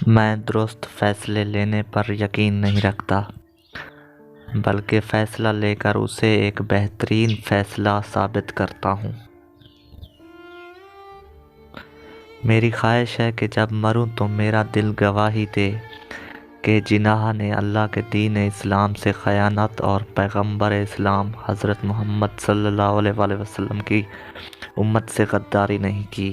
میں درست فیصلے لینے پر یقین نہیں رکھتا، بلکہ فیصلہ لے کر اسے ایک بہترین فیصلہ ثابت کرتا ہوں۔ میری خواہش ہے کہ جب مروں تو میرا دل گواہی دے کہ جناح نے اللہ کے دین اسلام سے خیانت اور پیغمبر اسلام حضرت محمد صلی اللہ علیہ وسلم کی امت سے غداری نہیں کی۔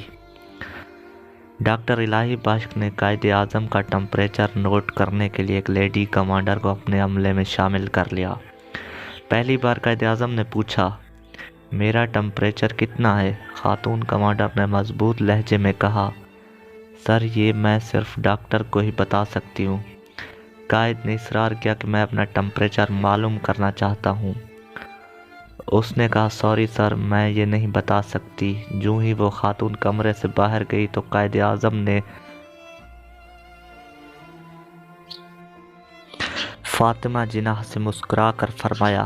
ڈاکٹر الہی بخش نے قائد اعظم کا ٹمپریچر نوٹ کرنے کے لیے ایک لیڈی کمانڈر کو اپنے عملے میں شامل کر لیا۔ پہلی بار قائد اعظم نے پوچھا، میرا ٹمپریچر کتنا ہے؟ خاتون کمانڈر نے مضبوط لہجے میں کہا، سر یہ میں صرف ڈاکٹر کو ہی بتا سکتی ہوں۔ قائد نے اصرار کیا کہ میں اپنا ٹمپریچر معلوم کرنا چاہتا ہوں۔ اس نے کہا، سوری سر، میں یہ نہیں بتا سکتی۔ جو ہی وہ خاتون کمرے سے باہر گئی تو قائد اعظم نے فاطمہ جناح سے مسکرا کر فرمایا،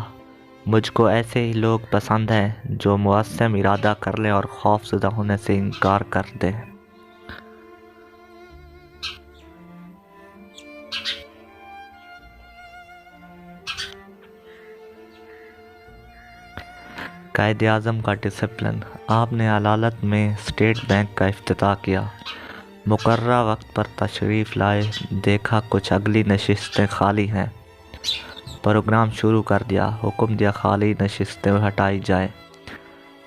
مجھ کو ایسے ہی لوگ پسند ہیں جو معصم ارادہ کر لیں اور خوف زدہ ہونے سے انکار کر دیں۔ قائد اعظم کا ڈسپلن۔ آپ نے عدالت میں اسٹیٹ بینک کا افتتاح کیا، مقررہ وقت پر تشریف لائے، دیکھا کچھ اگلی نشستیں خالی ہیں، پروگرام شروع کر دیا، حکم دیا خالی نشستیں ہٹائی جائیں،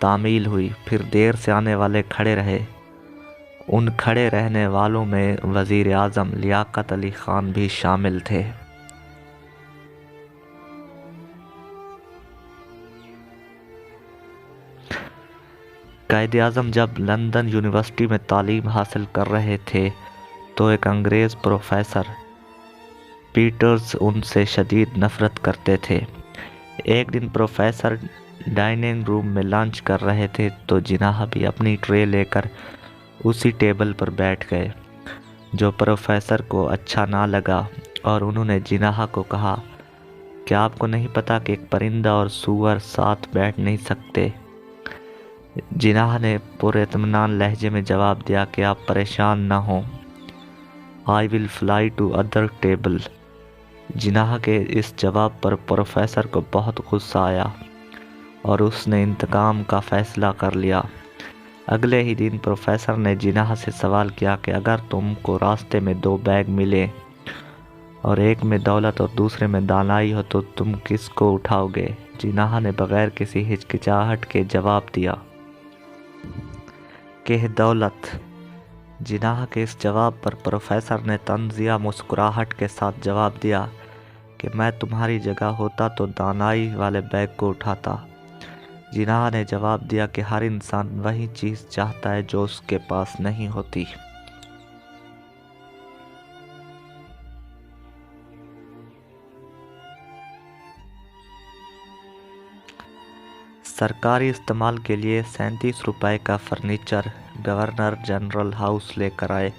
تعمیل ہوئی، پھر دیر سے آنے والے کھڑے رہے۔ ان کھڑے رہنے والوں میں وزیر اعظم لیاقت علی خان بھی شامل تھے۔ قائد اعظم جب لندن یونیورسٹی میں تعلیم حاصل کر رہے تھے تو ایک انگریز پروفیسر پیٹرز ان سے شدید نفرت کرتے تھے۔ ایک دن پروفیسر ڈائننگ روم میں لنچ کر رہے تھے تو جناح بھی اپنی ٹرے لے کر اسی ٹیبل پر بیٹھ گئے، جو پروفیسر کو اچھا نہ لگا، اور انہوں نے جناح کو کہا، کیا آپ کو نہیں پتا کہ ایک پرندہ اور سور ساتھ بیٹھ نہیں سکتے؟ جناح نے پر اطمینان لہجے میں جواب دیا کہ آپ پریشان نہ ہوں، I will fly to other table۔ جناح کے اس جواب پر پروفیسر کو بہت غصہ آیا اور اس نے انتقام کا فیصلہ کر لیا۔ اگلے ہی دن پروفیسر نے جناح سے سوال کیا کہ اگر تم کو راستے میں دو بیگ ملے اور ایک میں دولت اور دوسرے میں دانائی ہو تو تم کس کو اٹھاؤ گے؟ جناح نے بغیر کسی ہچکچاہٹ کے جواب دیا کہ دولت۔ جناح کے اس جواب پر پروفیسر نے طنزیہ مسکراہٹ کے ساتھ جواب دیا کہ میں تمہاری جگہ ہوتا تو دانائی والے بیگ کو اٹھاتا۔ جناح نے جواب دیا کہ ہر انسان وہی چیز چاہتا ہے جو اس کے پاس نہیں ہوتی۔ سرکاری استعمال کے لیے 37 روپے کا فرنیچر گورنر جنرل ہاؤس لے کر آئے۔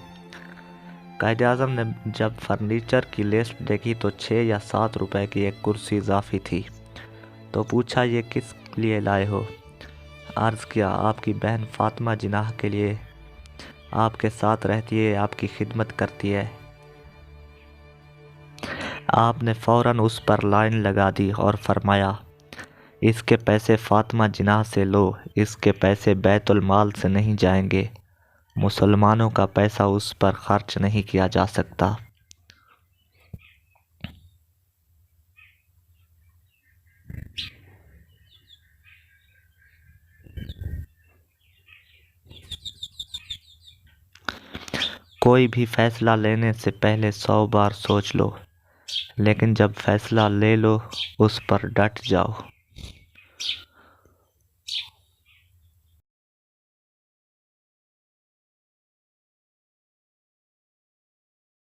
قائد اعظم نے جب فرنیچر کی لسٹ دیکھی تو 6 یا 7 روپے کی ایک کرسی اضافی تھی، تو پوچھا، یہ کس لیے لائے ہو؟ عرض کیا، آپ کی بہن فاطمہ جناح کے لیے، آپ کے ساتھ رہتی ہے، آپ کی خدمت کرتی ہے۔ آپ نے فوراً اس پر لائن لگا دی اور فرمایا، اس کے پیسے فاطمہ جناح سے لو، اس کے پیسے بیت المال سے نہیں جائیں گے، مسلمانوں کا پیسہ اس پر خرچ نہیں کیا جا سکتا۔ کوئی بھی فیصلہ لینے سے پہلے 100 بار سوچ لو، لیکن جب فیصلہ لے لو اس پر ڈٹ جاؤ۔